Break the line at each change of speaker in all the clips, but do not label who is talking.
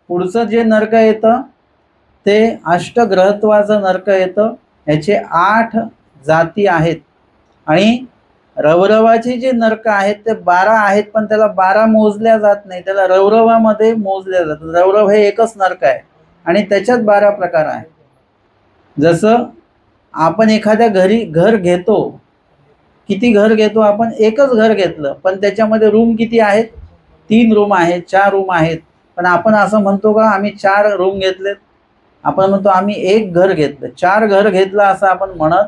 पुढचं जे नरक येतं ते अष्टग्रहत्वाचं नरक येतं. याचे 8 जाती आहेत आणि रवरवाचे जे नरक आहेत ते 12 आहेत, पण त्याला 12 मोजल्या जात नाही, त्याला रवरवामध्ये मोजल्या जातात. रवरव हे एकच नरक आहे आणि त्याच्यात 12 प्रकार आहेत. जसं आपण एखाद्या घरी घर घेतो, किती घर घेतो आपण? एकच घर घेतलं, पण त्याच्यामध्ये रूम किती आहेत? 3 रूम आहेत, 4 रूम आहेत. पण आपण असं म्हणतो का आम्ही 4 रूम घेतलेत? आपण म्हणतो आम्ही एक घर घेतलं, 4 घर घेतलं असं आपण म्हणत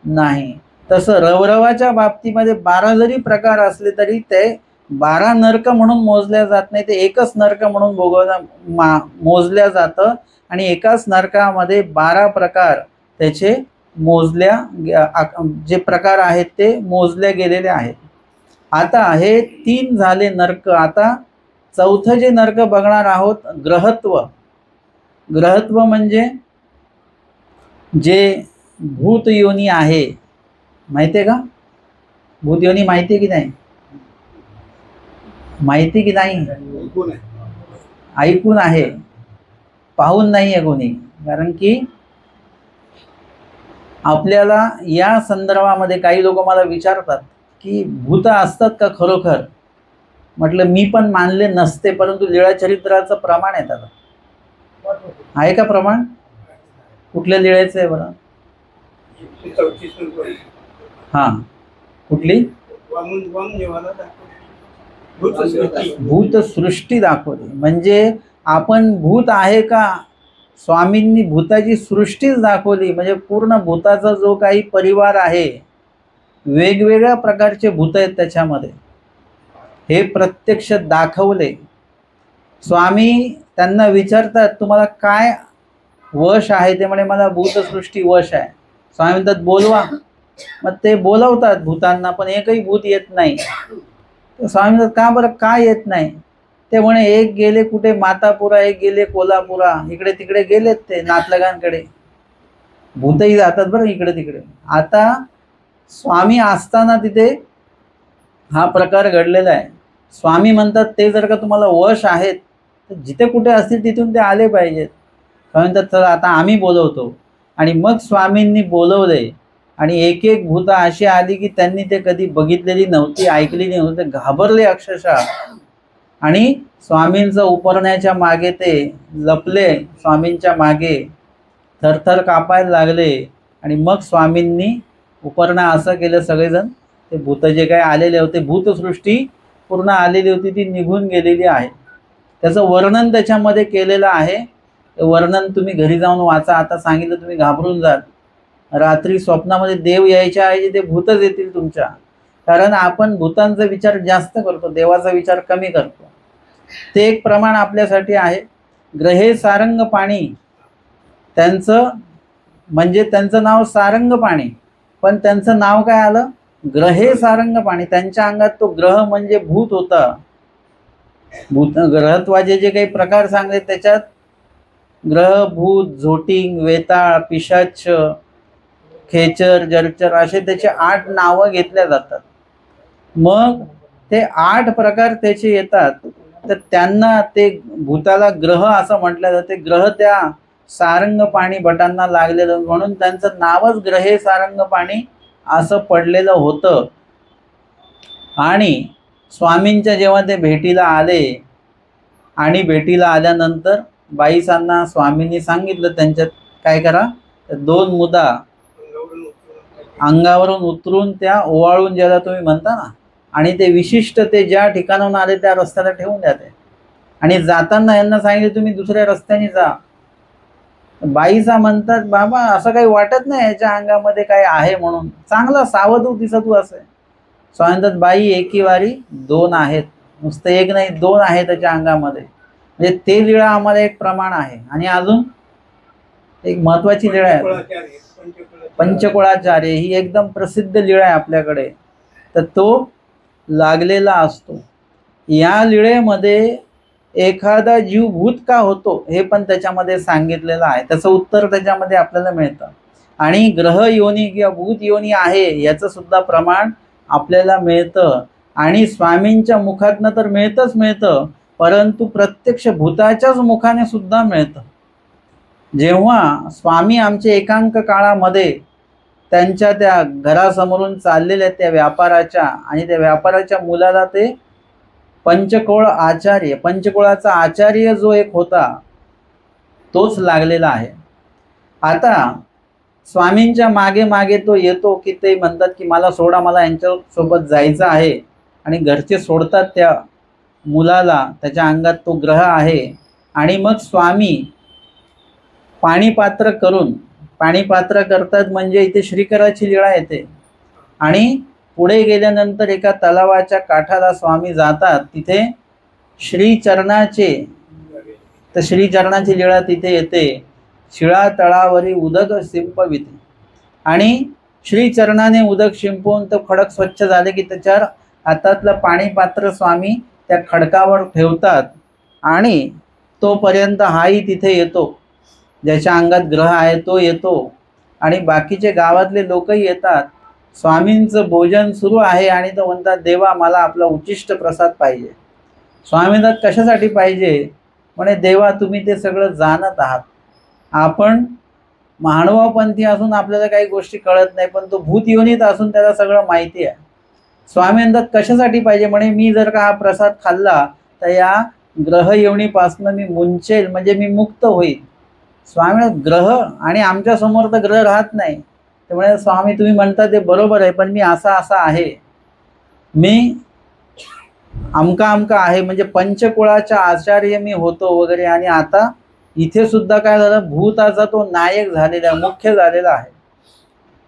नाही. तसं रवरवाच्या बाबतीमध्ये 12 जरी प्रकार असले तरी ते 12 नरक म्हणून मोजल्या जात नाही, ते एकच नरक म्हणून मोजल्या जातं आणि एकाच नरकामध्ये 12 प्रकार त्याचे जे प्रकार आहेत ते मोजले गेलेले आहेत. आता हे 3 झाले नरक. आता चौथं जे नरक बघणार आहोत, ग्रहत्व. ग्रहत्व म्हणजे जे भूत योनी आहे, माहिती आहे का? भूत योनी माहिती आहे की नाही? माहिती की नाही? ऐकून आहे, पाहून नाही आहे कोणी. कारण की आपल्याला या संदर्भामध्ये काही लोक मला विचारतात की भूत असतात का खरोखर? म्हटलं मी पण मानले नसते, परंतु लीळाचरित्राचं प्रमाण आहे त्याला. आहे का प्रमाण? कुठल्या लीळेचं आहे बरं? हा, कुठली? भूतसृष्टी दाखवली. म्हणजे आपण भूत आहे का? स्वामींनी भूताची सृष्टीच दाखवली. म्हणजे पूर्ण भूताचा जो काही परिवार आहे, वेगवेगळ्या प्रकारचे भूत आहेत त्याच्यामध्ये, हे प्रत्यक्ष दाखवले. स्वामी त्यांना विचारतात तुम्हाला काय वश आहे? ते म्हणे मला भूतसृष्टी वश आहे. स्वामी म्हणतात बोलवा. मग ते बोलवतात भूतांना, पण एकही भूत येत नाही. स्वामी म्हणतात का बरं, काय येत नाही? ते म्हणे एक गेले कुठे मातापुरा, एक गेले कोल्हापुरा, इकडे तिकडे गेलेत ते नातलगांकडे. भूतही जातात बरं इकडे तिकडे. आता स्वामी असताना तिथे हा प्रकार घडलेला आहे. स्वामी म्हणतात ते जर का तुम्हाला वश आहेत तर जिथे कुठे असतील तिथून ते आले पाहिजेत. स्वामी म्हणतात चला आता आम्ही बोलवतो. आणि मग स्वामींनी बोलवले आणि एक एक भूत अशी आली की त्यांनी ते कधी बघितलेली नव्हती, ऐकलेली नव्हती, घाबरले अक्षरशः. आणि स्वामींचं उपरण्याच्या मागे ते लपले, स्वामींच्या मागे थरथर कापायला लागले. आणि मग स्वामींनी उपरणा असं केलं, सगळेजण ते भूत जे काही आलेले होते, भूतसृष्टी पूर्ण आलेली होती ती निघून गेलेली आहे. त्याचं वर्णन त्याच्यामध्ये केलेलं आहे. वर्णन तुम्ही घरी जाऊन वाचा. आता सांगितलं तुम्ही घाबरून जाल. रात्री स्वप्नामध्ये देव यायच्या ऐवजी ते भूतच येतील तुमच्या. कारण आपण भूतांचा विचार जास्त करतो, देवाचा विचार कमी करतो. ते एक प्रमाण आपल्यासाठी आहे. ग्रहे सारंग पाणी, त्यांचं म्हणजे त्यांचं नाव सारंग पाणी, पण त्यांचं नाव काय आलं? ग्रहे सारंग पाणी. त्यांच्या अंगात तो ग्रह म्हणजे भूत होता. भूत ग्रहत्वाचे जे काही प्रकार सांगले त्याच्यात ग्रह, भूत, झोटिंग, वेताळ, पिशाच, खेचर, जरचर असे त्याचे 8 नावं घेतल्या जातात. मग ते 8 प्रकार त्याचे येतात. तर त्यांना ते भूताला ग्रह असं म्हटलं जाते. ग्रह त्या सारंग पाणी भटांना लागलेलं म्हणून त्यांचं नावच ग्रहे सारंग पाणी असं पडलेलं होतं. आणि स्वामींच्या जेव्हा ते भेटीला आले आणि भेटीला आल्यानंतर बाईसांना स्वामींनी सांगितलं त्यांच्यात काय करा, 2 मुदा अंगावरून उतरून त्या ओवाळून ज्याला तुम्ही म्हणता ना, आणि ते विशिष्ट ते ज्या ठिकाणाहून आले त्या रस्त्याला ठेवून द्या ते. आणि जाताना यांना सांगितलं तुम्ही दुसऱ्या रस्त्याने जा. बाईसा म्हणतात बाबा असं काही वाटत नाही याच्या अंगामध्ये काय आहे म्हणून, चांगला सावधू दिसतू असे. स्वामी म्हणतात बाई एकी वारी 2 आहेत, नुसतं एक नाही 2 आहे त्याच्या अंगामध्ये. म्हणजे ते लीळा आम्हाला एक प्रमाण आहे. आणि अजून एक महत्वाची लीळा आहे पंचकुळाचार्य. ही एकदम प्रसिद्ध लीळा आहे आपल्याकडे. तर तो लागलेला असतो. या लीळेमध्ये एखादा जीव भूत का होतो हे पण त्याच्यामध्ये सांगितलेलं आहे. त्याचं उत्तर त्याच्यामध्ये आपल्याला मिळतं. आणि ग्रह योनी किंवा भूत योनी आहे याचं सुद्धा प्रमाण आपल्याला मिळतं. आणि स्वामींच्या मुखातनं तर मिळतंच मिळतं, परंतु प्रत्यक्ष भूताच्याच मुखाने सुद्धा मिळतं. जेव्हा स्वामी आमच्या एकांक काळामध्ये त्यांच्या त्या घरासमोरून चाललेल्या त्या व्यापाराच्या आणि त्या व्यापाराच्या मुलाला ते पंचकुळाचा आचार्य जो एक होता तोच लागलेला आहे. आता स्वामींच्या मागे मागे तो येतो की ते म्हणतात की मला सोडा, मला यांच्यासोबत जायचं आहे, आणि घरचे सोडतात त्या मुलाला, त्याच्या अंगात तो ग्रह आहे. आणि मग स्वामी पाणीपात्र करतात, म्हणजे इथे श्रीकराची लीळा येते. आणि पुढे गेल्यानंतर एका तलावाच्या काठाला स्वामी जातात, तिथे श्रीचरणाची लीळा तिथे येते. शिळा तळावरी उदक शिंपविते, आणि श्रीचरणाने उदक शिंपवून तो खडक स्वच्छ झाले की त्याच्यावर हातातलं पाणीपात्र स्वामी त्या खडकावर ठेवतात. आणि तोपर्यंत हाही तिथे येतो, ज्याच्या अंगात ग्रह आहे तो येतो, आणि बाकीचे गावातले लोकही येतात. स्वामींचं भोजन सुरू आहे आणि तो म्हणतात, देवा मला आपला उच्चिष्ट प्रसाद पाहिजे. स्वामी म्हणतात, कशासाठी पाहिजे? म्हणे, देवा तुम्ही ते सगळं जाणत आहात. आपण मानवपंथी असून आपल्याला काही गोष्टी कळत नाही, पण तो भूत योनीत असून त्याला सगळं माहिती आहे. स्वामी म्हणतात, कशासाठी पाहिजे? म्हणे, मी जर का हा प्रसाद खाल्ला तर या ग्रह योनीपासून मी मुंचेल, म्हणजे मी मुक्त होईल. स्वामी ग्रह, आणि आमच्या समोर तर ग्रह राहत नाही. त्यामुळे स्वामी तुम्ही म्हणता ते बरोबर आहे, पण मी असा आहे, मी अमका आहे, म्हणजे पंचकुळाचा आचार्य मी होतो वगैरे. आणि आता इथे सुद्धा काय झालं, भूताचा तो नायक झालेला, मुख्य झालेला आहे.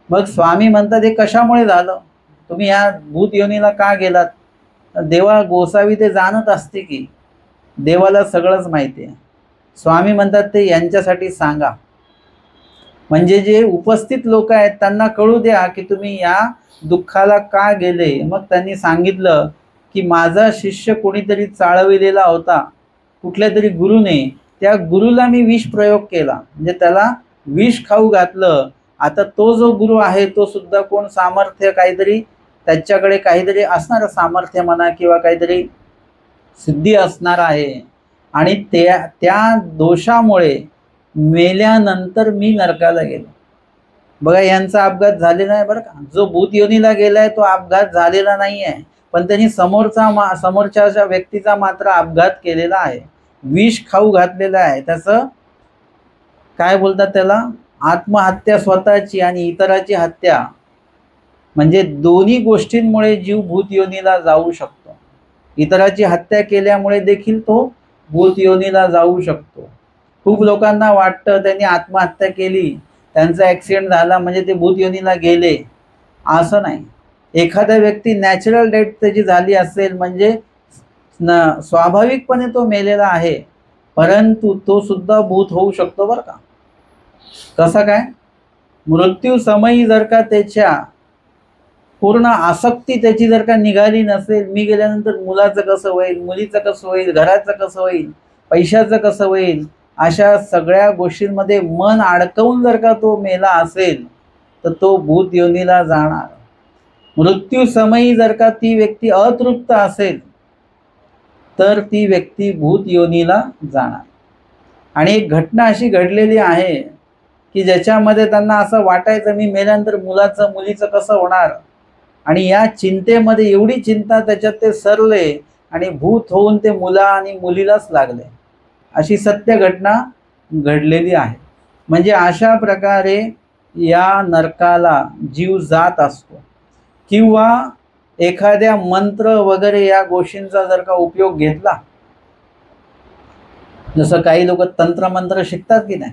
मग स्वामी म्हणतात, हे कशामुळे झालं? तुम्ही या भूत योनीला का गेलात? देवा गोसावी ते जाणत असते की देवाला सगळंच माहिती आहे. स्वामी म्हणतात, ते यांच्यासाठी सांगा, म्हणजे जे उपस्थित लोक आहेत त्यांना कळू द्या की तुम्ही या दुःखाला का गेले. मग त्यांनी सांगितलं की माझा शिष्य कोणीतरी चाळविलेला होता कुठल्या तरी गुरुने, त्या गुरुला मी विष प्रयोग केला, म्हणजे त्याला विष खाऊ घातलं. आता तो जो गुरु आहे तो सुद्धा कोण सामर्थ्य, काहीतरी त्याच्याकडे काहीतरी असणार सामर्थ्य म्हणा, किंवा काहीतरी सिद्धी असणार आहे. आणि त्या दोषामुळे मेल्यानंतर मी नरकाला गेलो. बघा, यांचा अपघात झालेला आहे बरं का. जो भूत योनीला गेलाय तो अपघात झालेला नाही आहे, पण त्यांनी समोरच्या व्यक्तीचा मात्र अपघात केलेला आहे, विष खाऊ घातलेला आहे. त्याचं काय बोलतात त्याला, आत्महत्या स्वतःची आणि इतराची हत्या. म्हणजे दोन्ही गोष्टींमुळे जीव भूत योनीला जाऊ शकतो. इतराची हत्या केल्यामुळे देखील तो भूत योनीला जाऊ शकतो. खूप लोकांना वाटतं त्यांनी आत्महत्या केली, त्यांचा ॲक्सिडेंट झाला म्हणजे ते भूत योनीला गेले. असं नाही. एखादा व्यक्ती नॅचरल डेथ त्याची झाली असेल म्हणजे स्वाभाविकपणे तो मेलेला आहे, परंतु तो सुद्धा भूत होऊ शकतो बरं का. कसं काय? मृत्यू समयी जर का त्याच्या पूर्ण आसक्ती त्याची जर का निघाली नसेल, मी गेल्यानंतर मुलाचं कसं होईल, मुलीचं कसं होईल, घराचं कसं होईल, पैशाचं कसं होईल, अशा सगळ्या गोष्टींमध्ये मन अडकवून जर का तो मेला असेल तर तो भूत योनीला जाणार. मृत्यू समयी जर का ती व्यक्ती अतृप्त असेल तर ती व्यक्ती भूत योनीला जाणार. आणि एक घटना अशी घडलेली आहे की ज्याच्यामध्ये त्यांना असं वाटायचं मी मेल्यानंतर मुलाचं मुलीचं कसं होणार, आणि या चिंतेमध्ये एवढी चिंता त्याच्यात ते सरले आणि भूत होऊन ते मुला आणि मुलीलाच लागले. अशी सत्य घटना घडलेली आहे. म्हणजे अशा प्रकारे या नरकाला जीव जात असतो. किंवा एखाद्या मंत्र वगैरे या गोष्टींचा जर का उपयोग घेतला, जसं काही लोक तंत्रमंत्र शिकतात की नाही,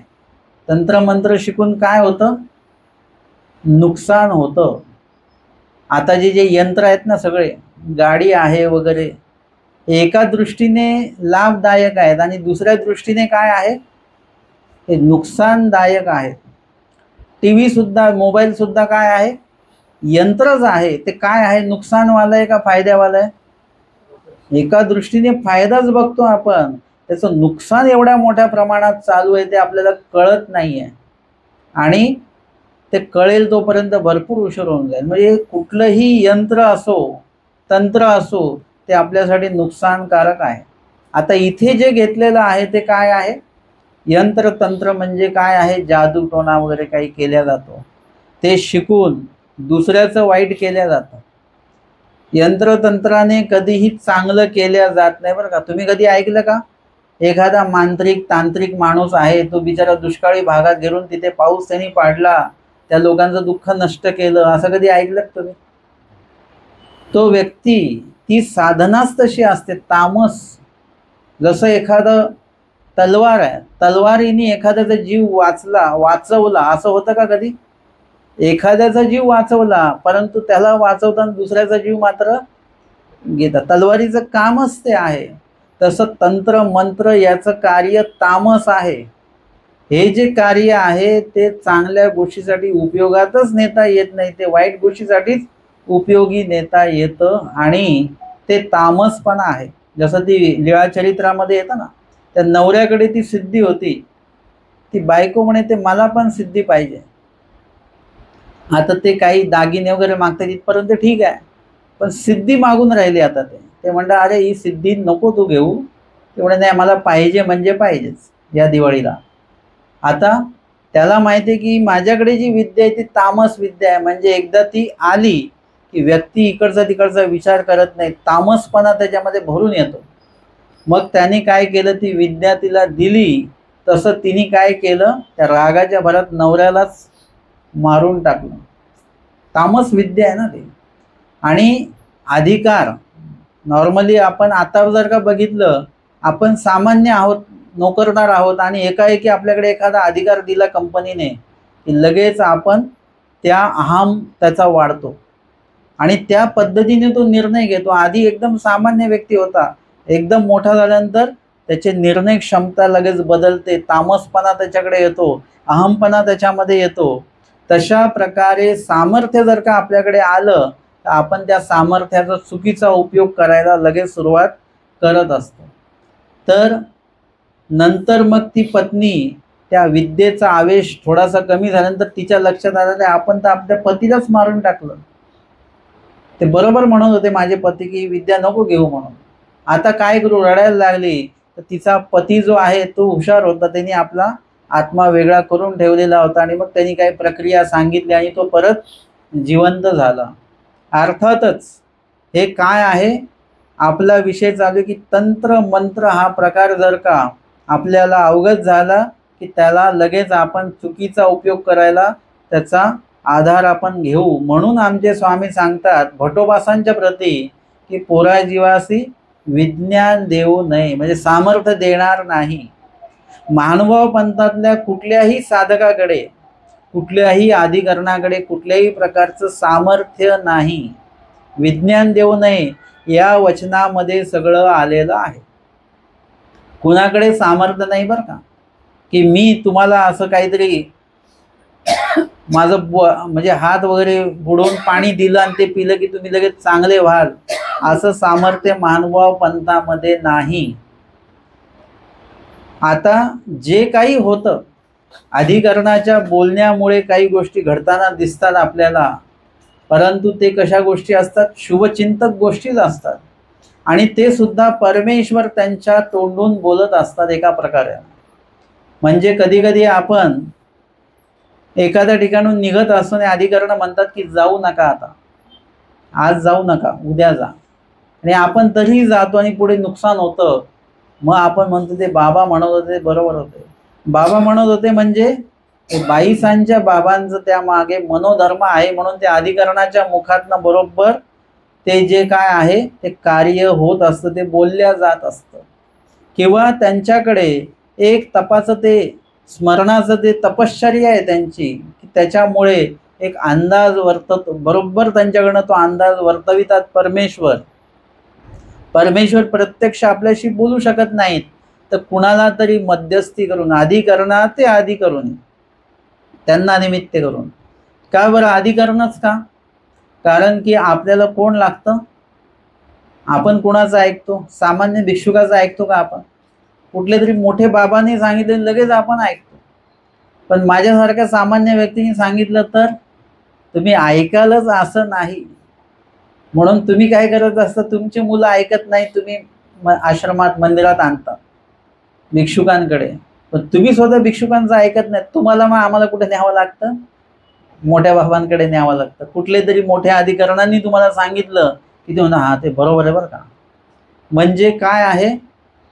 तंत्रमंत्र शिकून काय होतं, नुकसान होतं. आता जे यंत्र आहेत ना, सगळे गाडी आहे वगैरे, एका दृष्टीने लाभदायक आहेत आणि दुसऱ्या दृष्टीने काय आहे, हे नुकसानदायक आहेत. टीव्ही सुद्धा, मोबाईल सुद्धा काय आहे, यंत्रच आहे. ते काय आहे, नुकसानवालं आहे का फायद्यावालं आहे? एका दृष्टीने फायदाच बघतो आपण, त्याचं नुकसान एवढ्या मोठ्या प्रमाणात चालू आहे ते आपल्याला कळत नाही आहे. आणि ते कळेल तोपर्यंत भरपूर उशीर होऊन जाईल. म्हणजे कुठलंही यंत्र असो, तंत्र असो, ते आपल्यासाठी नुकसानकारक आहे. आता इथे जे घेतलेलं आहे ते काय आहे? यंत्र तंत्र म्हणजे काय आहे? जादू टोना वगैरे काही केल्या जातो, ते शिकून दुसऱ्याचं वाईट केल्या जातं. यंत्रतंत्राने कधीही चांगलं केल्या जात नाही बरं का. तुम्ही कधी ऐकलं का एखादा मांत्रिक तांत्रिक माणूस आहे, तो बिचारा दुष्काळी भागात गेला, तिथे पाऊस त्यांनी पाडला, त्या लोकांचं दुःख नष्ट केलं, असं कधी ऐकलं तुम्ही? तो व्यक्ती, ती साधनाच तशी असते, तामस. जसं एखादं तलवार आहे, तलवारीने एखाद्याचा जीव वाचवला असं होतं का कधी? एखाद्याचा जीव वाचवला, परंतु त्याला वाचवताना दुसऱ्याचा जीव मात्र घेतात. तलवारीचं कामच ते आहे. तसं तंत्र मंत्र याचं कार्य तामस आहे. हे जे कार्य आहे ते चांगल्या गोष्टीसाठी उपयोगातच नेता येत नाही, ते वाईट गोष्टीसाठीच उपयोगी नेता येतं, आणि ते तामसपणा आहे. जसं ती लीळा चरित्रामध्ये येतं ना, त्या नवऱ्याकडे ती सिद्धी होती, ती बायको म्हणे ते मला पण सिद्धी पाहिजे. आता ते काही दागिने वगैरे मागतात इथपर्यंत ठीक आहे, पण सिद्धी मागून राहिली. आता ते म्हणतात अरे ही सिद्धी नको तू घेऊ. ते म्हणे नाही मला पाहिजे म्हणजे पाहिजेच या दिवाळीला. आता त्याला माहिती आहे की माझ्याकडे जी विद्या आहे ती तामस विद्या आहे, म्हणजे एकदा ती आली की व्यक्ती इकडचा तिकडचा विचार करत नाही, तामसपणा त्याच्यामध्ये भरून येतो. मग त्याने काय केलं, ती विद्या तिला दिली, तसं तिने काय केलं, त्या रागाच्या भरात नवऱ्यालाच मारून टाकलं. तामस विद्या आहे ना ते. आणि अधिकार नॉर्मली आपण आता जर का बघितलं, आपण सामान्य आहोत, नोकरदार आहोत, आणि एकाएकी आपल्याकडे एखादा अधिकार दिला कंपनीने की लगेच आपण त्या अहम त्याचा वाढतो आणि त्या पद्धतीने तो निर्णय घेतो. आधी एकदम सामान्य व्यक्ती होता, एकदम मोठा झाल्यानंतर त्याचे निर्णय क्षमता लगेच बदलते, तामसपणा त्याच्याकडे येतो, अहमपणा त्याच्यामध्ये येतो. तशा प्रकारे सामर्थ्य जर का आपल्याकडे आलं तर आपण त्या सामर्थ्याचा चुकीचा उपयोग करायला लगेच सुरुवात करत असतो. तर नंतर मग ती पत्नी, त्या विद्येचा आवेश थोडासा कमी झाल्यानंतर तिच्या लक्षात आलं आपण तर आपल्या पतीलाच मारून टाकलं. ते बरोबर म्हणत होते माझे पती की विद्या नको घेऊ म्हणून. आता काय करू, रडायला लागली. तर तिचा पती जो आहे तो हुशार होता, त्यांनी आपला आत्मा वेगळा करून ठेवलेला होता आणि मग त्यांनी काही प्रक्रिया सांगितली आणि तो परत जिवंत झाला. अर्थातच हे काय आहे, आपला विषय चालू की तंत्र मंत्र हा प्रकार जर का आपल्याला अवगत झाला की त्याला लगेच आपण चुकीचा उपयोग करायला त्याचा आधार आपण घेऊ. म्हणून आमचे स्वामी सांगतात भटोबासांच्या प्रती की पोरा जीवासी विज्ञान देऊ नये, म्हणजे सामर्थ्य देणार नाही. महानुभाव पंथातल्या कुठल्याही साधकाकडे, कुठल्याही अधिकरणाकडे कुठल्याही प्रकारचं सामर्थ्य नाही. विज्ञान देऊ नये या वचनामध्ये सगळं आलेलं आहे. कुणाकडे सामर्थ्य नाही बरं का, की मी तुम्हाला असं काहीतरी माझं म्हणजे हात वगैरे बुडवून पाणी दिलं आणि ते पिलं की तुम्ही लगेच चांगले व्हाल, असं सामर्थ्य महानुभाव पंथामध्ये नाही. आता जे काही होतं, अधिकरणाच्या बोलण्यामुळे काही गोष्टी घडताना दिसतात आपल्याला, परंतु ते कशा गोष्टी असतात, शुभचिंतक गोष्टीच असतात, आणि ते सुद्धा परमेश्वर त्यांच्या तोंडून बोलत असतात एका प्रकारे. म्हणजे कधी कधी आपण एखाद्या ठिकाणून निघत असतो आणि अधिकरण म्हणतात की जाऊ नका, आता आज जाऊ नका, उद्या जा, आणि आपण तरीही जातो आणि पुढे नुकसान होतं. मग आपण म्हणतो ते बाबा म्हणत होते बरोबर होते. बाबा म्हणत होते म्हणजे बाईसांच्या बाबांचं त्या मागे मनोधर्म आहे, म्हणून त्या अधिकरणाच्या मुखातनं बरोबर ते जे काय आहे ते कार्य होत असतं, ते बोलल्या जात असतं. किंवा त्यांच्याकडे एक तपाचं ते स्मरणाचं ते तपश्चर्या आहे त्यांची, की त्याच्यामुळे एक अंदाज वर्ततो, बरोबर त्यांच्याकडनं तो अंदाज वर्तवितात परमेश्वर. परमेश्वर प्रत्यक्ष आपल्याशी बोलू शकत नाहीत, तर कुणाला तरी मध्यस्थी करून, अधिकरणात ते आधी करून, त्यांना निमित्त करून. का बरं अधिकरणच का? कारण की आपल्याला कोण लागतं, आपण कोणाचं ऐकतो, सामान्य भिक्षुकाचं ऐकतो का आपण? कुठले तरी मोठे बाबांनी सांगितले लगेच आपण ऐकतो, पण माझ्यासारख्या सामान्य व्यक्तीने सांगितलं तर तुम्ही ऐकालच असं नाही. म्हणून तुम्ही काय करत असता, तुमची मुलं ऐकत नाही, तुम्ही आश्रमात मंदिरात आणतात भिक्षुकांकडे, पण तुम्ही स्वतः भिक्षुकांचं ऐकत नाही, तुम्हाला मग आम्हाला कुठे न्यावं लागतं? मोठ्या बाबांकडे न्यावं लागतं. कुठले तरी मोठ्या अधिकाऱ्यांनी तुम्हाला सांगितलं की ते म्हणा हा ते बरोबर आहे बरं का. म्हणजे काय आहे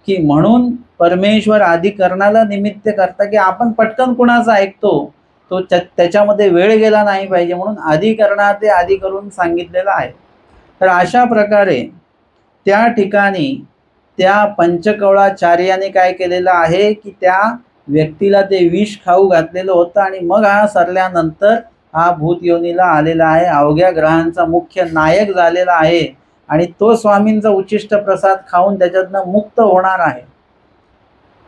की म्हणून परमेश्वर अधिकरणाला निमित्त करता की आपण पटकन कुणाचं ऐकतो तो त्याच्यामध्ये वेळ गेला नाही पाहिजे, म्हणून अधिकरणात ते आधी करून सांगितलेलं आहे. तर अशा प्रकारे त्या ठिकाणी त्या पंचकवळाचार्याने काय केलेलं आहे की त्या व्यक्तीला ते विष खाऊ घातलेलं होतं आणि मग हा सरल्यानंतर हा भूत योनीला आलेला आहे, अवघ्या ग्रहांचा मुख्य नायक झालेला आहे आणि तो स्वामींचा उच्चिष्ट प्रसाद खाऊन त्याच्यातनं मुक्त होणार आहे.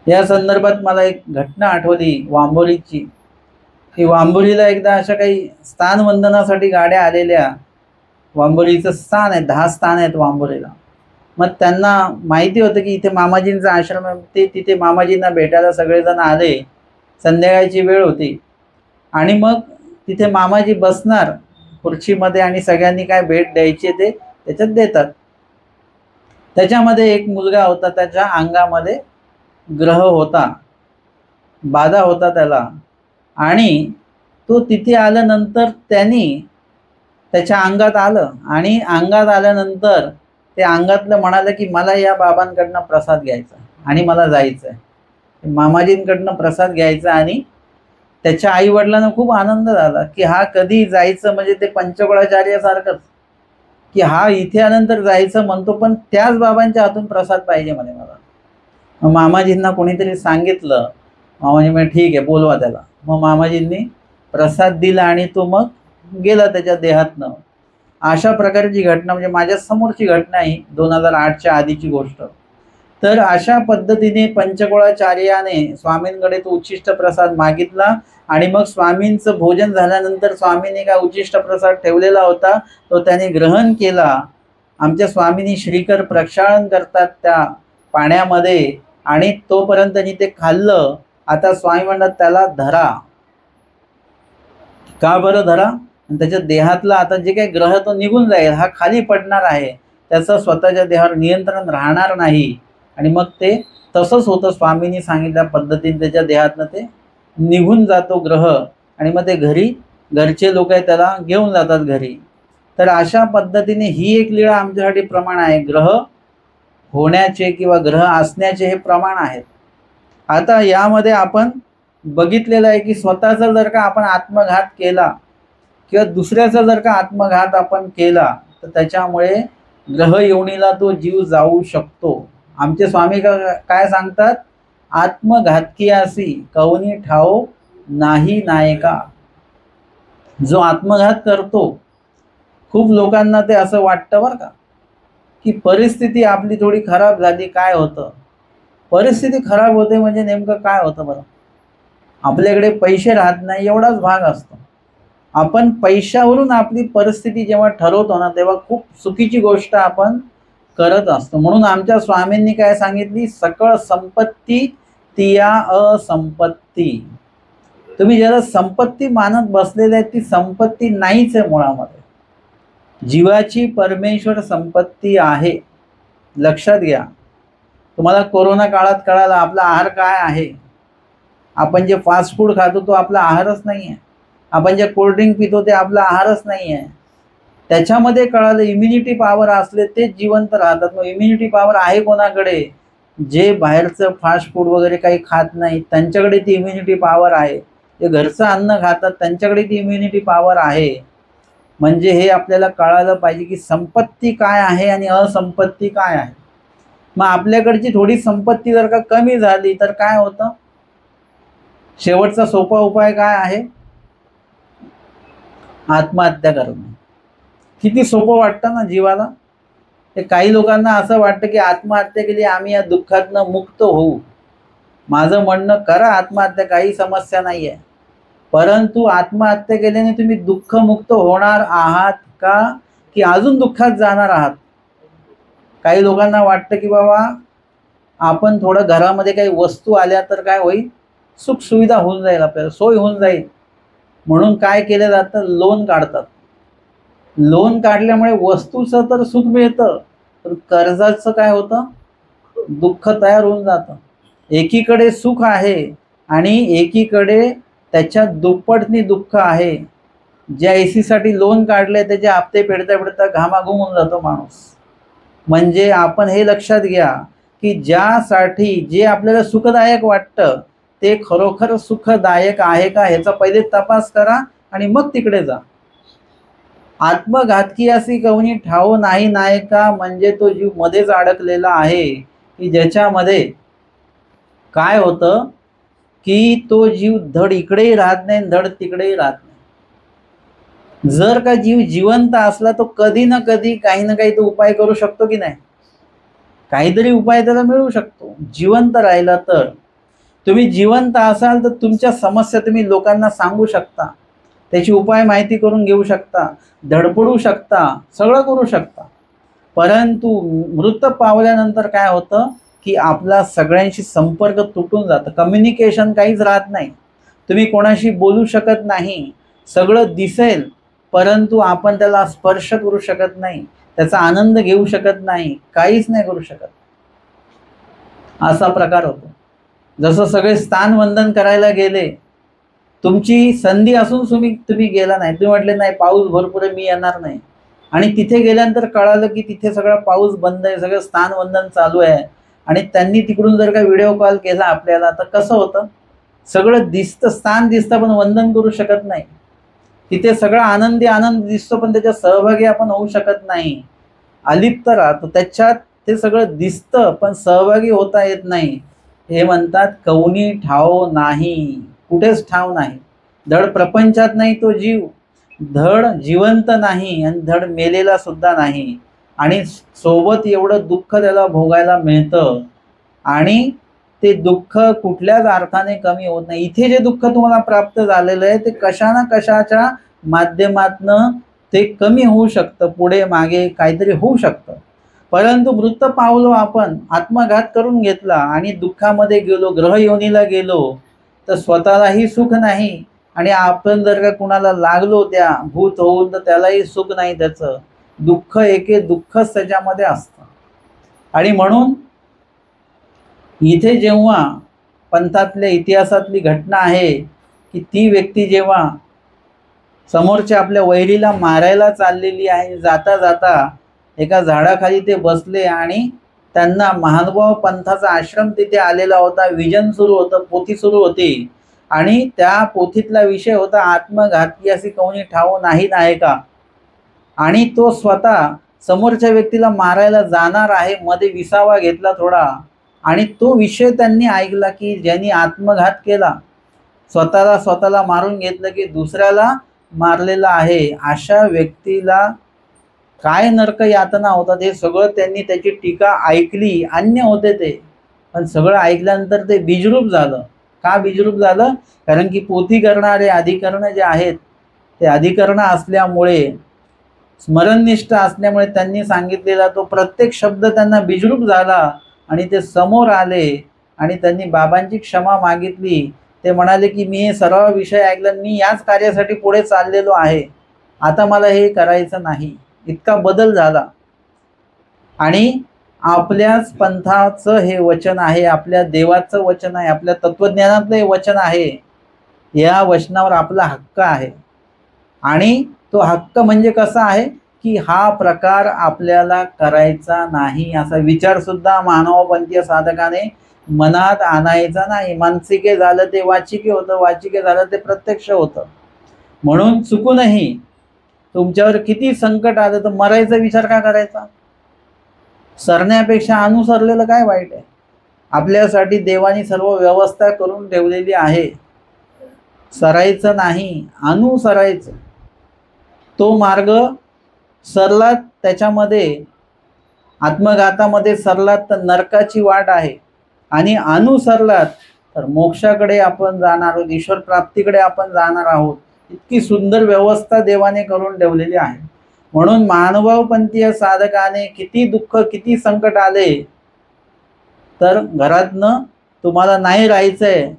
या संदर्भात मला एक घटना आठवली वांबोलीची, की वांबोलीला एकदा अशा काही स्थानवंदनासाठी गाड्या आलेल्या. वांबोलीचं स्थान आहे, 10 स्थान आहेत वांबोलीला. मग त्यांना माहिती होतं की इथे मामाजींचा आश्रम आहे, ते तिथे मामाजींना भेटायला सगळेजण आले. संध्याकाळची वेळ होती आणि मग तिथे मामाजी बसणार खुर्चीमध्ये आणि सगळ्यांनी काय भेट द्यायची ते त्याच्यात देतात. त्याच्यामध्ये एक मुलगा होता, त्याच्या अंगामध्ये ग्रह होता, बाधा होता त्याला, आणि तो तिथे आल्यानंतर त्यांनी त्याच्या अंगात आलं आणि अंगात आल्यानंतर ते अंगातलं म्हणालं की मला या बाबांकडनं प्रसाद घ्यायचा आणि मला जायचं आहे, मामाजींकडनं प्रसाद घ्यायचा. आणि त्याच्या आई वडिलांना खूप आनंद झाला की हा कधी जायचं, म्हणजे ते पंचकळाचार्यासारखंच की हा इथे आल्यानंतर जायचं म्हणतो पण त्याच बाबांच्या हातून प्रसाद पाहिजे म्हणे मला. मग मामाजींना कोणीतरी सांगितलं, मामाजी म्हणे ठीक आहे बोलवा त्याला. मग मामाजींनी प्रसाद दिला आणि तो मग गेला त्याच्या देहातनं. अशा प्रकारची घटना, म्हणजे माझ्या समोरची घटना ही 2008च्या आधीची गोष्ट. तर अशा पद्धतीने पंचकळाचार्याने स्वामींकडे तो उच्चिष्ट प्रसाद मागितला आणि मग स्वामींचं भोजन झाल्यानंतर स्वामींनी काय उच्चिष्ट प्रसाद ठेवलेला होता तो त्याने ग्रहण केला. आमच्या स्वामींनी श्रीकर प्रक्षालन करतात त्या पाण्यामध्ये आणि तोपर्यंत त्यांनी ते खाल्लं. आता स्वामी म्हणतात त्याला धरा. का बरं धरा? त्याच्या देहातला आता जे काही ग्रह तो निघून जाईल, हा खाली पडणार आहे, त्याचं स्वतःच्या देहावर नियंत्रण राहणार नाही. आणि मग ते तसंच होतं, स्वामींनी सांगितल्या पद्धतीने त्याच्या देहातनं ते निघून जातो ग्रह आणि मग ते घरचे लोक आहे त्याला घेऊन जातात घरी. तर अशा पद्धतीने ही एक लीळा आमच्यासाठी प्रमाण आहे. ग्रह होण्याचे किंवा ग्रह असण्याचे हे प्रमाण आहेत. आता यामध्ये आपण बघितलेलं आहे की स्वतःचा जर का आपण आत्मघात केला किंवा दुसऱ्याचा जर का आत्मघात आपण केला तर त्याच्यामुळे ग्रह योनीला तो जीव जाऊ शकतो. आमचे स्वामी काय सांगतात, आत्मघातकीयासी कवनी ठाओ नाही नायका. जो आत्मघात करतो, खूप लोकांना ते असं वाटतं बरं का की परिस्थिती आपली थोडी खराब झाली, काय होतं, परिस्थिती खराब होते म्हणजे नेमकं काय होतं बरं, आपल्याकडे पैसे राहत नाही एवढाच भाग असतो. आपण पैशावरून आपली परिस्थिती जेव्हा ठरवतो ना तेव्हा खूप चुकीची गोष्ट आपण करत असतो. म्हणून आमच्या स्वामींनी काय सांगितली, सकळ संपत्ती तिया असंपत्ती. तुम्ही ज्याला संपत्ती मानत बसलेले ती संपत्ती नाहीच आहे मुळामध्ये. जीवाची परमेश्वर संपत्ती आहे, लक्षात घ्या. तुम्हाला कोरोना काळात कळालं आपला आहार काय आहे. आपण जे फास्ट फूड खातो तो आपला आहारच नाही आहे. आपण जे कोल्ड्रिंक पितो ते आपला आहारच नाही आहे. त्याच्यामध्ये कळालं इम्युनिटी पॉवर असले ते जिवंत राहतात. मग इम्युनिटी पॉवर आहे कोणाकडे, जे बाहेरचं फास्ट फूड वगैरे काही खात नाही त्यांच्याकडे ती इम्युनिटी पॉवर आहे. जे घरचं अन्न खातात त्यांच्याकडे ती इम्युनिटी पॉवर आहे. म्हणजे हे आपल्याला कळालं पाहिजे की संपत्ती काय आहे आणि असंपत्ती काय आहे. मग आपल्याकडची थोडी संपत्ती जर का कमी झाली तर काय होतं, शेवटचा सोपा उपाय काय आहे, आत्महत्या करणं. किती सोपं वाटतं ना जीवाला. ते काही लोकांना असं वाटतं की आत्महत्या केली आम्ही या दुःखातनं मुक्त होऊ. माझं म्हणणं करा आत्महत्या, काही समस्या नाही आहे, परंतु आत्महत्या केल्याने तुम्ही दुःखमुक्त होणार आहात का की अजून दुःखात जाणार आहात. काही लोकांना वाटतं की बाबा आपण थोडं घरामध्ये काही वस्तू आल्या तर काय होईल, सुखसुविधा होऊन जाईल, आपल्याला सोय होऊन जाईल, म्हणून काय केलं जातं, लोन काढतात. लोन काढल्यामुळे वस्तूचं तर सुख मिळतं पण कर्जाचं काय होतं, दुःख तयार होऊन जातं. एकीकडे सुख आहे आणि एकीकडे त्याच्या दुप्पटनी दुःख आहे. ज्या AC साठी लोन काढले त्याचे हप्ते फेडता फेडता घामाघूम होऊन जातो माणूस. म्हणजे आपण हे लक्षात घ्या की ज्यासाठी जे आपल्याला सुखदायक वाटतं ते खरोखर सुखदायक आहे का ह्याचा पहिले तपास करा आणि मग तिकडे जा. आत्मघातकी अशी कवनी ठाव नाही नायका, म्हणजे तो जीव मध्येच अडकलेला आहे की ज्याच्यामध्ये काय होतं की तो जीव धड इकडेही राहत नाही धड तिकडेही राहत नाही. जर का जीव जिवंत असला तो कधी ना कधी काही ना काही तो उपाय करू शकतो की नाही, काहीतरी उपाय त्याला मिळू शकतो. जिवंत राहिला तर तुम्ही जिवंत असाल तर तुमच्या समस्या तुम्ही लोकांना सांगू शकता, त्याची उपाय माहिती करून घेऊ शकता, धडपडू शकता, सगळं करू शकता. परंतु मृत पावल्यानंतर काय होतं की आपला सगळ्यांशी संपर्क तुटून जातं. कम्युनिकेशन काहीच राहत नाही. तुम्ही कोणाशी बोलू शकत नाही. सगळं दिसेल परंतु आपण त्याला स्पर्श करू शकत नाही, त्याचा आनंद घेऊ शकत नाही, काहीच नाही करू शकत. असा प्रकार होतो. जसं सगळे स्थानवंदन करायला गेले, तुमची संधी असून तुम्ही गेला नाही, तुम्ही म्हटले नाही पाऊस भरपूर आहे मी येणार नाही, आणि तिथे गेल्यानंतर कळालं की तिथे सगळा पाऊस बंद आहे, सगळं स्थानवंदन चालू आहे, आणि त्यांनी तिकडून जर का व्हिडिओ कॉल केला आपल्याला तर कसं होतं, सगळं दिसतं, स्थान दिसतं पण वंदन करू शकत नाही. तिथे सगळा आनंद दिसतो पण त्याच्या सहभागी आपण होऊ शकत नाही, अलिप्त राहतो त्याच्यात. ते सगळं दिसतं पण सहभागी होता येत नाही. हे म्हणतात कवनी ठाव नाही, कुठेच ठाव नाही. धड प्रपंचात नाही तो जीव, धड जिवंत नाही आणि धड मेलेला सुद्धा नाही, आणि सोबत एवढं दुःख त्याला भोगायला मिळतं. आणि ते दुःख कुठल्याच अर्थाने कमी होत नाही. इथे जे दुःख तुम्हाला प्राप्त झालेलं आहे ते कशा ना कशाच्या माध्यमातनं ते कमी होऊ शकतं, पुढे मागे काहीतरी होऊ शकतं. परंतु मृत पावलो आपण, आत्मघात करून घेतला आणि दुःखामध्ये गेलो, ग्रहयोनीला गेलो, तर स्वतःलाही सुख नाही आणि आपण जर का कुणाला लागलो त्या भूत होऊन तर त्यालाही सुख नाही. त्याचं दुःख एके दुःखच त्याच्यामध्ये असतं. आणि म्हणून इथे जेव्हा पंथातल्या इतिहासातली घटना आहे की ती व्यक्ती जेव्हा समोरच्या आपल्या वैरीला मारायला चाललेली आहे, जाता जाता एका झाडाखाली ते बसले आणि त्यांना महानुभाव पंथाचा आश्रम तिथे आलेला होता, विजन सुरू होतं, पोथी सुरू होती, आणि त्या पोथीतला विषय होता आत्मघातकी अशी कवनी ठाव नाही नायका. आणि तो स्वतः समोरच्या व्यक्तीला मारायला जाणार आहे, मध्ये विसावा घेतला थोडा, आणि तो विषय त्यांनी ऐकला की ज्यांनी आत्मघात केला, स्वतःला मारून घेतलं की दुसऱ्याला मारलेला आहे, अशा व्यक्तीला काय नरक यातना होतात हे सगळं त्यांनी त्याची टीका ऐकली. अन्य होते ते, पण सगळं ऐकल्यानंतर ते बीजरूप झालं. का बीजरूप झालं? कारण की पोथी करणारे अधिकरण जे आहेत ते अधिकरण असल्यामुळे, स्मरणनिष्ठ असल्यामुळे त्यांनी सांगितलेला तो प्रत्येक शब्द त्यांना बीजरूप झाला आणि ते समोर आले आणि त्यांनी बाबांची क्षमा मागितली. ते म्हणाले की मी हे सर्व विषय ऐकला, मी याच कार्यासाठी पुढे चाललेलो आहे, आता मला हे करायचं नाही. इतका बदल झाला. आणि आपल्याच पंथाचं हे वचन आहे, आपल्या देवाचं वचन आहे, आपल्या तत्वज्ञानातलं हे वचन आहे. या वचनावर आपला हक्क आहे. आणि तो हक्क म्हणजे कसा आहे की हा प्रकार आपल्याला करायचा नाही, असा विचार सुद्धा मानवपंथीय साधकाने मनात आणायचा नाही. मानसिके झालं ते वाचिके होतं, वाचिके झालं ते प्रत्यक्ष होतं. म्हणून चुकूनही तुमच्यावर किती संकट आलं तर मरायचा विचार का करायचा? सरण्यापेक्षा अनुसरलेलं काय वाईट आहे? आपल्यासाठी देवानी सर्व व्यवस्था करून ठेवलेली आहे. सरायचं नाही, अनुसरायचं. तो मार्ग सरलात, त्याच्यामध्ये आत्मघातामध्ये सरलात तर नरकाची वाट आहे, आणि अनुसरलात तर मोक्षाकडे आपण जाणार आहोत, ईश्वर प्राप्तीकडे आपण जाणार आहोत. इतकी सुंदर व्यवस्था देवाने करून ठेवलेली आहे. म्हणून मानवपंथीय साधकाने किती दुःख किती संकट आले तर घरातनं तुम्हाला नाही राहायचंय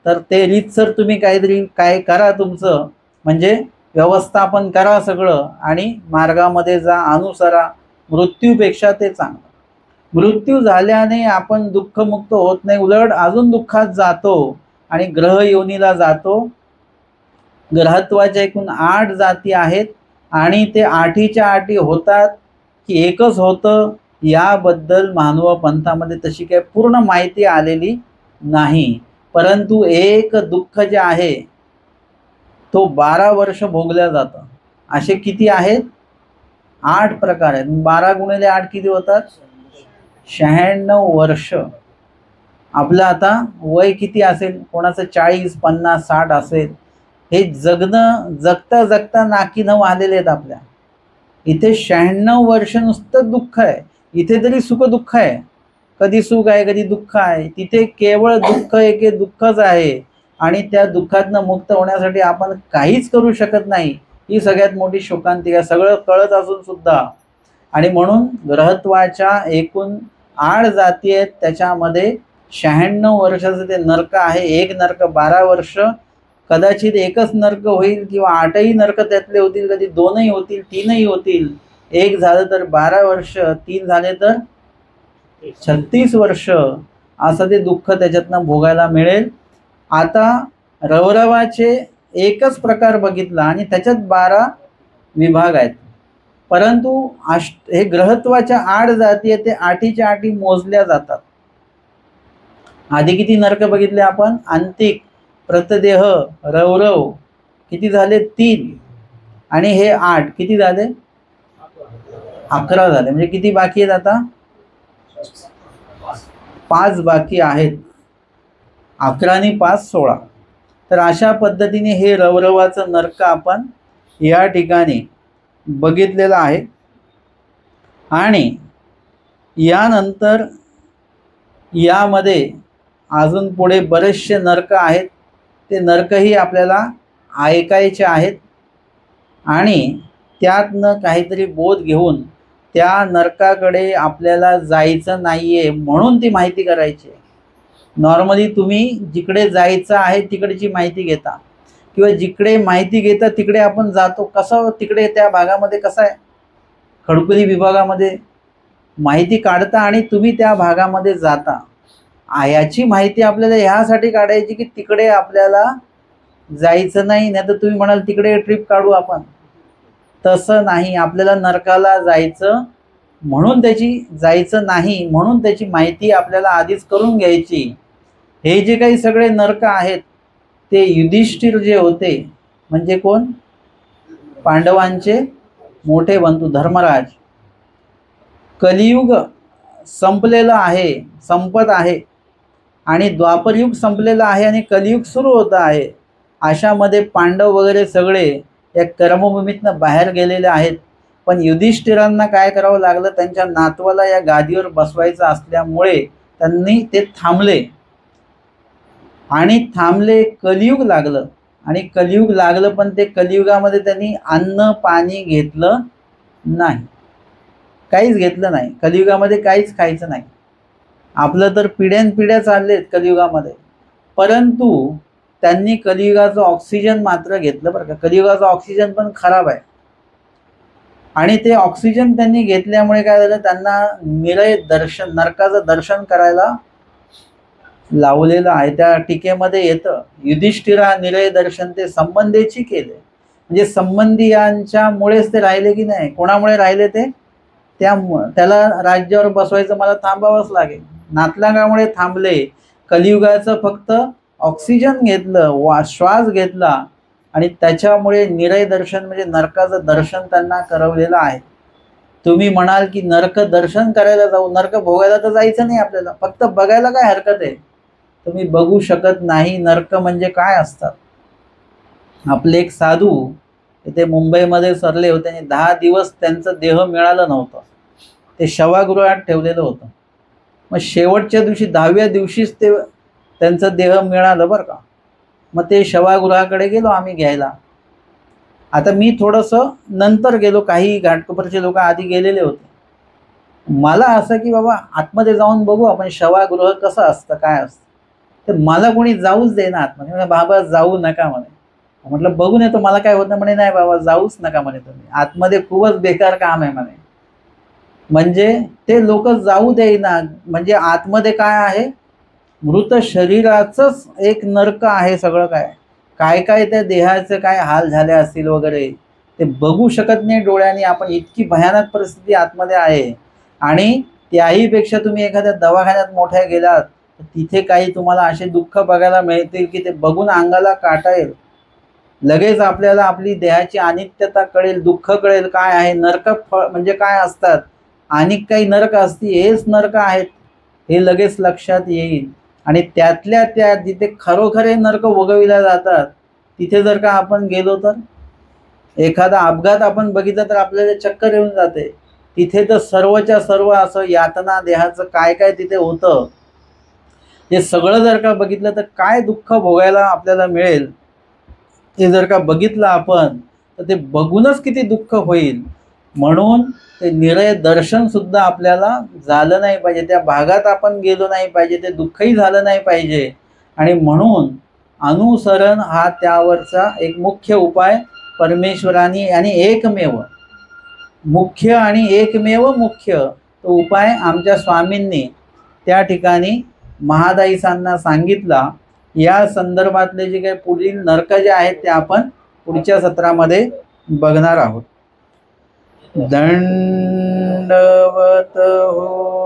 तर ते रीतसर तुम्ही काहीतरी काय करा, तुमचं म्हणजे व्यवस्थापन करा सगळं, आणि मार्गामध्ये जा, अनुसरा. मृत्यूपेक्षा ते चांगलं. मृत्यू झाल्याने आपण दुःखमुक्त होत नाही, उलट अजून दुःखात जातो आणि ग्रह योनीला जातो. ग्रहत्वाच्या एकूण 8 जाती आहेत आणि ते 8च्या 8 होतात की एकच होतं याबद्दल मानव पंथामध्ये तशी काही पूर्ण माहिती आलेली नाही. परंतु एक दुःख जे आहे तो 12 वर्ष भोगल्या जातं. असे किती आहेत? 8 प्रकार आहेत. 12 गुणिले 8 किती होतात? 96 वर्ष. आपलं आता वय किती असेल? कोणाचं 40, 50, 60 असेल. हे जगणं जगता जगता नाकी नऊ आलेले आहेत आपल्या. इथे 96 वर्ष नुसतं दुःख आहे. इथे तरी सुख दुःख आहे, कधी सुख आहे कधी दुःख आहे. तिथे केवळ दुःख एके दुःखच आहे आणि त्या दुःखातनं मुक्त होण्यासाठी आपण काहीच करू शकत नाही. ही सगळ्यात मोठी शोकांतिका, सगळं कळत असून सुद्धा. आणि म्हणून ग्रहत्वाच्या एकूण 8 जाती आहेत, त्याच्यामध्ये 96 वर्षाचं ते नरक आहे. एक नरक 12 वर्ष, कदाचित एकच नरक होईल किंवा 8ही नरक त्यातले होतील, कधी 2ही होतील, 3ही होतील. एक झालं तर 12 वर्ष, 3 झाले तर 36 वर्ष असं ते दुःख त्याच्यातनं भोगायला मिळेल. आता रवरवाचे एकच प्रकार बघितला आणि त्याच्यात 12 विभाग आहेत. परंतु हे ग्रहत्वाच्या 8 जाती आहेत, ते 8च्या 8 मोजल्या जातात. आधी किती नरक बघितले आपण? अंतिक, प्रतदेह, रवरव किती झाले? 3. आणि हे 8 किती झाले? 11 झाले. म्हणजे किती बाकी आहेत आता? 5 बाकी आहेत. 11 आणि 5 16. तर अशा पद्धतीने हे रवरवाचं नरक आपण या ठिकाणी बघितलेलं आहे. आणि यानंतर यामध्ये अजून पुढे बरेचसे नरक आहेत. ते नरकही आपल्याला ऐकायचे आहेत आणि त्यातनं काहीतरी बोध घेऊन त्या नरकाकडे आपल्याला जायचं नाहीये म्हणून ती माहिती करायची आहे. नॉर्मली तुम्ही जिकडे जायचं आहे तिकडची माहिती घेता किंवा जिकडे माहिती घेता तिकडे आपण जातो. कसं तिकडे त्या भागामध्ये कसं आहे, खडकुली विभागामध्ये माहिती काढता आणि तुम्ही त्या भागामध्ये जाता. याची माहिती आपल्याला ह्यासाठी काढायची की तिकडे आपल्याला जायचं नाही. नाही तर तुम्ही म्हणाल तिकडे ट्रिप काढू आपण. तसं नाही, आपल्याला नरकाला जायचं म्हणून जायचं नाही म्हणून त्याची माहिती आपल्याला आधीच करून घ्यायची. हे जे काही सगळे नरक आहेत ते युधिष्ठिर जे होते, म्हणजे कोण? पांडवांचे मोठे बंधू धर्मराज. कलियुग संपलेलं आहे, संपत आहे आणि द्वापरयुग संपलेलं आहे आणि कलियुग सुरू होत आहे. अशामध्ये पांडव वगैरे सगळे या कर्मभूमीतनं बाहेर गेलेले आहेत. पण युधिष्ठिरांना काय करावं लागलं? त्यांच्या नातवाला या गादीवर बसवायचं असल्यामुळे त्यांनी ते थांबले आणि थांबले. कलियुग लागलं आणि कलियुग लागलं, पण ते कलियुगामध्ये त्यांनी अन्न पाणी घेतलं नाही, काहीच घेतलं नाही. कलियुगामध्ये काहीच खायचं नाही. आपलं तर पिढ्यानपिढ्या चाललेत कलियुगामध्ये. परंतु त्यांनी कलियुगाचं ऑक्सिजन मात्र घेतलं बरं का. कलियुगाचं ऑक्सिजन पण खराब आहे आणि ते ऑक्सिजन त्यांनी घेतल्यामुळे काय झालं? त्यांना निरय दर्शन, नरकाचं दर्शन करायला लावलेलं आहे. त्या टीकेमध्ये येतं, युधिष्ठिरा निरय दर्शन ते संबंधीची केले. म्हणजे संबंधियांच्यामुळेच ते राहिले की नाही? कोणामुळे राहिले ते? त्याला राज्यावर बसवायचं मला थांबावंच लागेल. नातलागामुळे थांबले. कलियुगाचं फक्त ऑक्सिजन घेतलं, श्वास घेतला आणि त्याच्यामुळे निरय दर्शन म्हणजे नरकाचं दर्शन त्यांना करवलेलं आहे. तुम्ही म्हणाल की नरक दर्शन करायला जाऊ, नरक भोगायला तर जायचं नाही आपल्याला, फक्त बघायला काय हरकत आहे? तुम्ही बघू शकत नाही नरक म्हणजे काय असतात. आपले एक साधू इथे मुंबईमध्ये सरले होते आणि 10 दिवस त्यांचं देह मिळालं नव्हतं. ते शवागृहात ठेवलेलं होतं. मग शेवटच्या दिवशी 10व्या दिवशीच त्यांचं देह मिळालं बरं का. मग ते शवागृहाकडे गेलो आम्ही घ्यायला. आता मी थोडंसं नंतर गेलो, काही घाटकोपरचे लोक आधी गेलेले होते. मला असं की बाबा आतमध्ये जाऊन बघू आपण शवागृह कसं असतं, काय असतं. तर मला कोणी जाऊच दे ना आतमध्ये. म्हणजे बाबा जाऊ नका म्हणे. म्हटलं बघून येतो, मला काय होत नाही म्हणे. नाही बाबा जाऊच नका म्हणे तुम्ही, आतमध्ये खूपच बेकार काम आहे म्हणे. म्हणजे ते लोक जाऊ देईना. म्हणजे आतमध्ये काय आहे, मृत शरीराचंच एक नरक आहे सगळं. काय काय काय त्या देहाचे काय हाल झाले असतील वगैरे ते बघू शकत नाही डोळ्यांनी आपण, इतकी भयानक परिस्थिती आतमध्ये आहे. आणि त्याही पेक्षा तुम्ही एखाद्या दवाखान्यात मोठ्या गेलात तर तिथे काही तुम्हाला असे दुःख बघायला मिळतील की ते बघून अंगाला काटा येईल. लगेच आपल्याला आपली देहाची अनित्यता कळेल, दुःख कळेल, काय आहे नरक म्हणजे काय असतात, आणि काही नरक असती, हेच नरक आहेत हे लगेच लक्षात येईल. आणि त्यातल्या त्या जिथे खरोखरे नरक भोगविल्या जातात तिथे जर का आपण गेलो तर एखादा अपघात आपण बघितला तर आपल्याला चक्कर येऊन जाते. तिथे तर सर्वच्या सर्व असं यातना देहाचं काय काय तिथे होतं हे सगळं जर का बघितलं तर काय दुःख भोगायला आपल्याला मिळेल ते जर का बघितलं आपण तर ते बघूनच किती दुःख होईल. म्हणून ते निरय दर्शन सुद्धा आपल्याला झालं नाही पाहिजे, त्या भागात आपण गेलो नाही पाहिजे, ते दुःखही झालं नाही पाहिजे. आणि म्हणून अनुसरण हा त्यावरचा एक मुख्य उपाय परमेश्वराने आणि एकमेव मुख्य आणि एकमेव मुख्य तो उपाय आमच्या स्वामींनी त्या ठिकाणी महादाईसांना सांगितला. या संदर्भातले जे काही पुढील नरक जे आहेत ते आपण पुढच्या सत्रामध्ये बघणार आहोत. दंडवत हो.